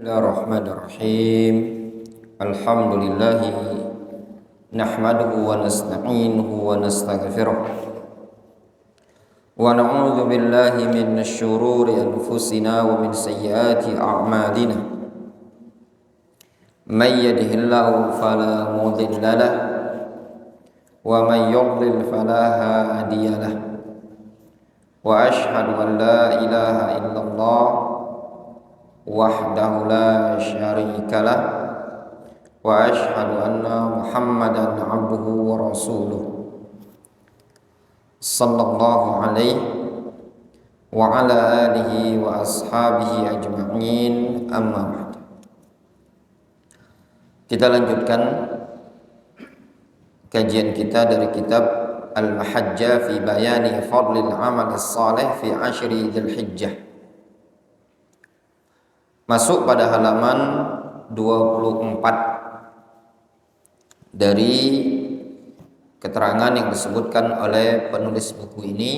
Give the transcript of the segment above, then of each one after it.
Bismillahirrahmanirrahim. Alhamdulillah nahmaduhu wa nasta'inuhu wa nastaghfiruh wa na'udzu billahi min syururi anfusina wa min sayyiati a'malina. May yahdihillahu fala mudilla lahu wa may yudlil fala hadiya lahu. Wa asyhadu an la ilaha illallah wahdahu la syarika lah wa asyhadu anna Muhammadan abduhu wa rasuluh sallallahu alaihi wa ala alihi wa ashabihi ajma'in, amma ba'd. Kita lanjutkan kajian kita dari kitab Al-Mahajjah fi bayani fadlil amal as-salih fi ashri Dzulhijjah. Masuk pada halaman 24 dari keterangan yang disebutkan oleh penulis buku ini.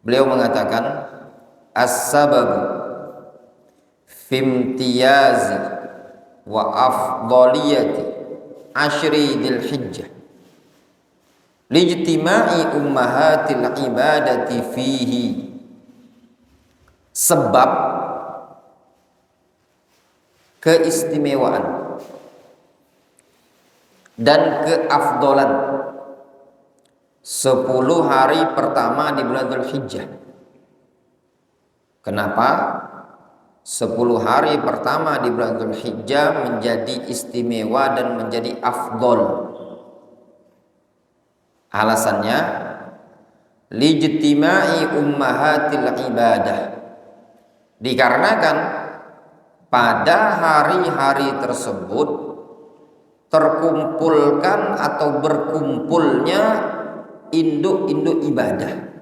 Beliau mengatakan as-sababu fimtiyazi wa afdaliyati ashri Dzulhijjah lijtima'i ummahatil ibadati fihi. Sebab keistimewaan dan keafdolan 10 hari pertama di bulan Dzulhijjah. Kenapa 10 hari pertama di bulan Dzulhijjah menjadi istimewa dan menjadi afdol? Alasannya lijtima'i ummahatil ibadah, dikarenakan pada hari-hari tersebut terkumpulkan atau berkumpulnya induk-induk ibadah.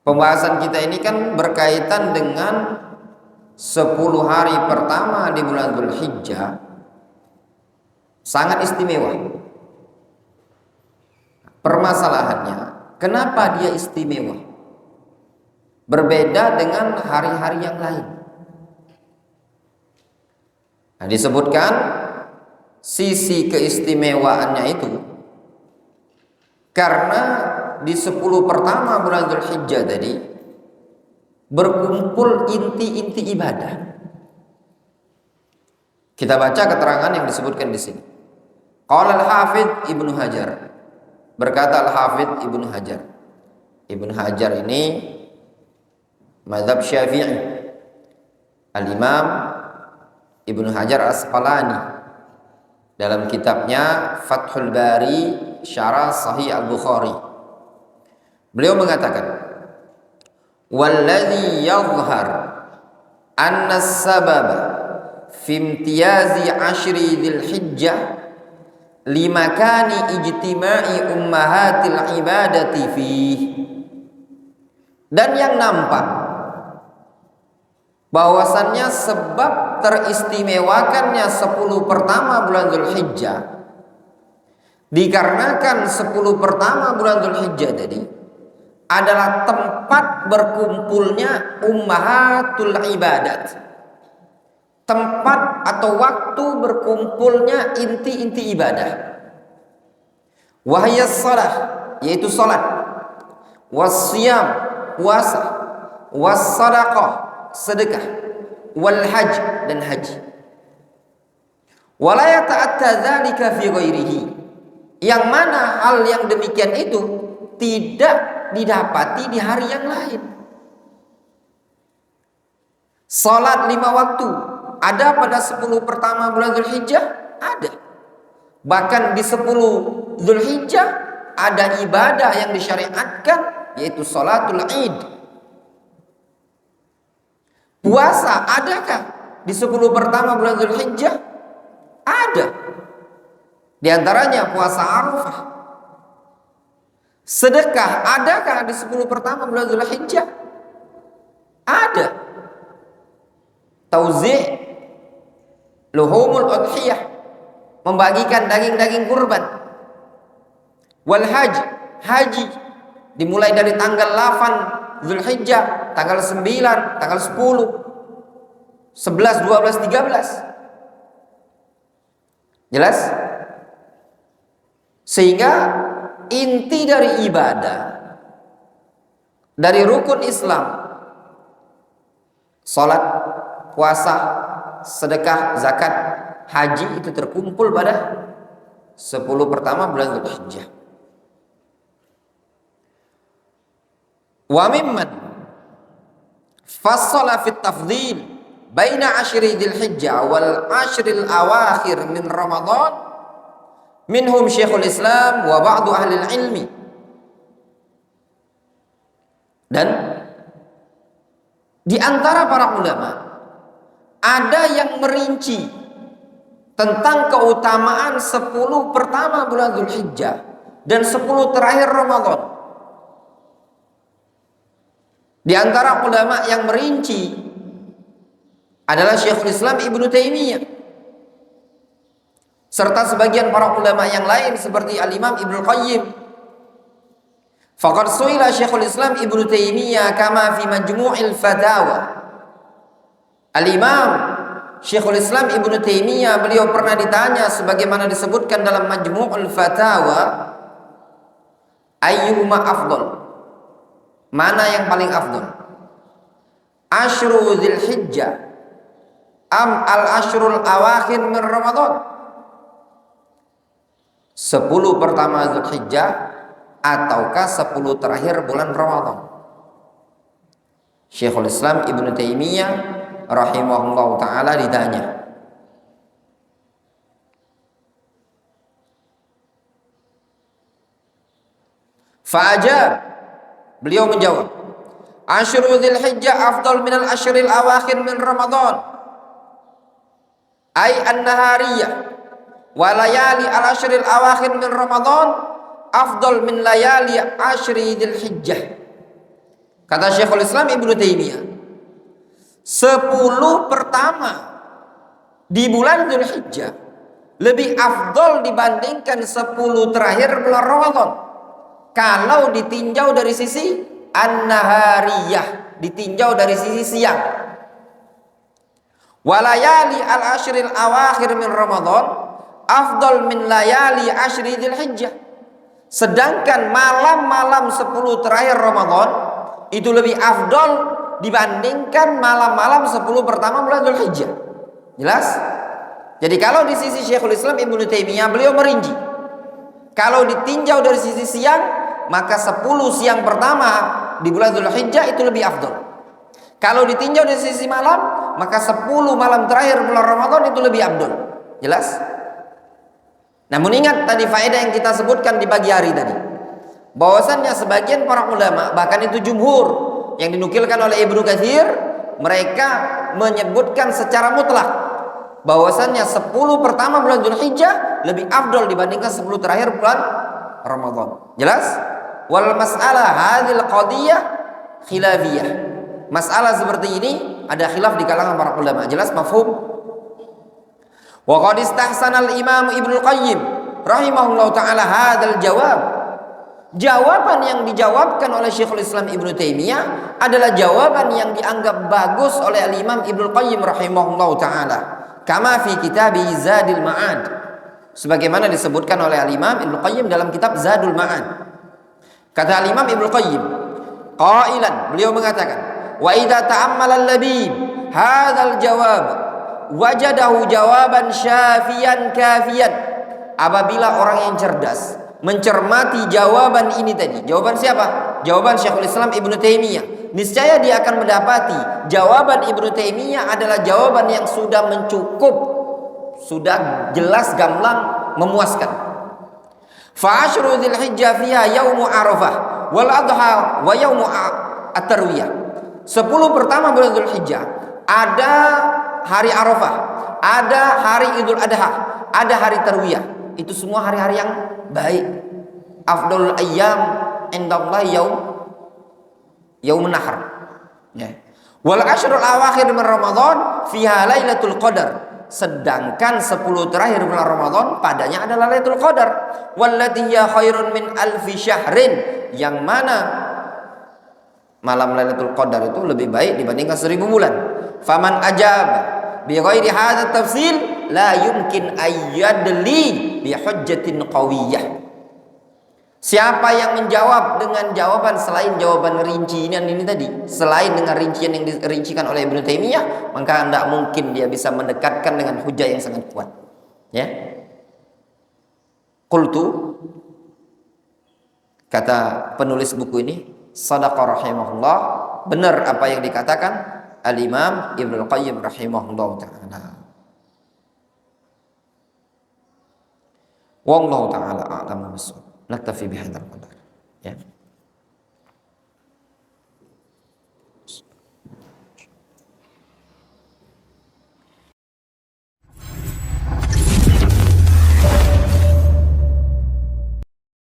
Pembahasan kita ini kan berkaitan dengan 10 hari pertama di bulan Dzulhijjah, sangat istimewa. Permasalahannya, kenapa dia istimewa? Berbeda dengan hari-hari yang lain. Nah, disebutkan sisi keistimewaannya itu karena di 10 pertama bulan Dzulhijjah tadi berkumpul inti-inti ibadah. Kita baca keterangan yang disebutkan di sini. Qala al-Hafidz Ibnu Hajar, berkata al-Hafidz Ibnu Hajar. Ibnu Hajar ini mazhab Syafi'i. Al-Imam Ibnu Hajar Asqalani dalam kitabnya Fathul Bari Syarah Sahih Al-Bukhari, beliau mengatakan walladzi yadhhar anna as-sababa fi imtiyazi ashri Dzulhijjah limakani ijtima'i ummahatil ibadati fihi. Dan yang nampak bahwasannya sebab teristimewakannya 10 pertama bulan Dzulhijjah, dikarenakan 10 pertama bulan Dzulhijjah tadi adalah tempat berkumpulnya ummahatul ibadat, tempat atau waktu berkumpulnya inti-inti ibadah. Wahiyas salah, yaitu salat, wassiyam, puasa, wassadaqah, sedekah, wal hajj, dan haji. Wala yata'atta dzalika fi ghairihi, yang mana hal yang demikian itu tidak didapati di hari yang lain. Salat 5 waktu ada pada 10 pertama bulan Dzulhijjah? Ada. Bahkan di 10 Dzulhijjah ada ibadah yang disyariatkan, yaitu salatul Id. Puasa adakah di 10 pertama bulan Dzulhijjah? Ada. Di antaranya puasa Arafah. Sedekah adakah di 10 pertama bulan Dzulhijjah? Ada. Tauzi' luhumul udhiyah, membagikan daging-daging kurban. Wal hajj, haji dimulai dari tanggal 8 Dzulhijjah, tanggal 9, tanggal 10. 11, 12, 13. Jelas? Sehingga inti dari ibadah, dari rukun Islam, salat, puasa, sedekah, zakat, haji, itu terkumpul pada 10 pertama bulan Dzulhijjah. Wa mimman fassala fit tafdhil baina ashri Dzulhijjah wal ashril awakhir min Ramadan minhum Syekhul Islam wa ba'du ahli ilmi. Dan di antara para ulama ada yang merinci tentang keutamaan 10 pertama bulan Dzulhijjah dan 10 terakhir Ramadan. Di antara ulama yang merinci adalah Syekhul Islam Ibnu Taimiyah serta sebagian para ulama yang lain seperti Al-Imam Ibnu Qayyim. Faqad su'ila Syekhul Islam Ibnu Taimiyah kama fi Majmu'il Fatawa. Al-Imam Syekhul Islam Ibnu Taimiyah, beliau pernah ditanya sebagaimana disebutkan dalam Majmu'ul Fatawa, ayyuhuma afdal? Mana yang paling afdal? Asyru Dzulhijjah am al-asyrul awakhir min Ramadan? 10 pertama Dzulhijjah ataukah 10 terakhir bulan Ramadan? Syekhul Islam Ibnu Taimiyah rahimahullah ta'ala ditanya. Fa'ajab, beliau menjawab, Asyru Dzulhijjah afdal minal asyril awakhir min Ramadan. Ay an-nahariyah wa layali al-asyril awakhir min Ramadan afdal min layali asyri Dzulhijjah. Kata Syekhul Islam Ibnu Taimiyah, 10 pertama di bulan Dzulhijjah lebih afdal dibandingkan 10 terakhir bulan Ramadan kalau ditinjau dari sisi an-nahariyah, ditinjau dari sisi siang. Walayali al-ashril awakhir min Ramadan afdal min layali asyri Dzulhijjah. Sedangkan malam-malam 10 terakhir Ramadan itu lebih afdal dibandingkan malam-malam 10 pertama bulan Dzulhijjah. Jelas? Jadi kalau di sisi Syekhul Islam Ibnu Taimiyah, beliau merinci, kalau ditinjau dari sisi siang, maka 10 siang pertama di bulan Dzulhijjah itu lebih afdal. Kalau ditinjau dari sisi malam, maka 10 malam terakhir bulan Ramadan itu lebih afdal. Jelas? Namun ingat tadi faedah yang kita sebutkan di pagi hari tadi, bahwasannya sebagian para ulama, bahkan itu jumhur yang dinukilkan oleh Ibnu Katsir, mereka menyebutkan secara mutlak bahwasannya 10 pertama bulan Dzulhijjah lebih afdal dibandingkan 10 terakhir bulan Ramadan. Jelas? Wal mas'alah hadhil qadiyah khilafiyah. Masalah seperti ini ada khilaf di kalangan para ulama. Jelas, mafhum? Wa qad istahsana al-Imam Ibnu Qayyim rahimahullahu taala hadzal jawab. Jawaban yang dijawabkan oleh Syekhul Islam Ibnu Taimiyah adalah jawaban yang dianggap bagus oleh al-Imam Ibnu Qayyim rahimahullahu taala. Kama fi kitab Zadul Ma'ad. Sebagaimana disebutkan oleh al-Imam Ibnu Qayyim dalam kitab Zadul Ma'ad. Kata al-Imam Ibnu Qayyim, qailan, beliau mengatakan, wa idza ta'ammala al-labib hadzal jawab wajadahu jawaban syafiyan kafiyan. Apabila orang yang cerdas mencermati jawaban ini tadi, jawaban siapa? Jawaban Syekhul Islam Ibnu Taimiyah, niscaya dia akan mendapati jawaban Ibnu Taimiyah adalah jawaban yang sudah mencukup, sudah jelas gamblang, memuaskan. Fa asyru Dzulhijjah fiha yaumu Arafah wal adha wa yaumu at-tarwiyah. 10 pertama bulan Dzulhijjah ada hari Arafah, ada hari Idul Adha, ada hari Tarwiyah. Itu semua hari-hari yang baik. Afdalul ayyam indallahi yaumun nahr. Ya. Wal asyrul awakhir min Ramadan fiha Lailatul Qadar. Sedangkan 10 terakhir bulan Ramadan padanya adalah Lailatul Qadar. Wallati hiya khairun min alfi syahrin, yang mana malam Lailatul Qadar itu lebih baik dibandingkan 1000 bulan. Faman ajaba bi ghairi hadza tafsil la yumkin ayyadli bi hujjatin qawiyyah. Siapa yang menjawab dengan jawaban selain jawaban rincian ini tadi, selain dengan rincian yang dirincikan oleh Ibnu Taimiyah, maka tidak mungkin dia bisa mendekatkan dengan hujah yang sangat kuat. Ya. Qultu, kata penulis buku ini, sadaqa rahimahullah, benar apa yang dikatakan Al-Imam Ibnu Qayyim rahimahullah ta'ala. Wallahu ta'ala a'lam bissawab. Naktafi bihadzal qadar. Ya.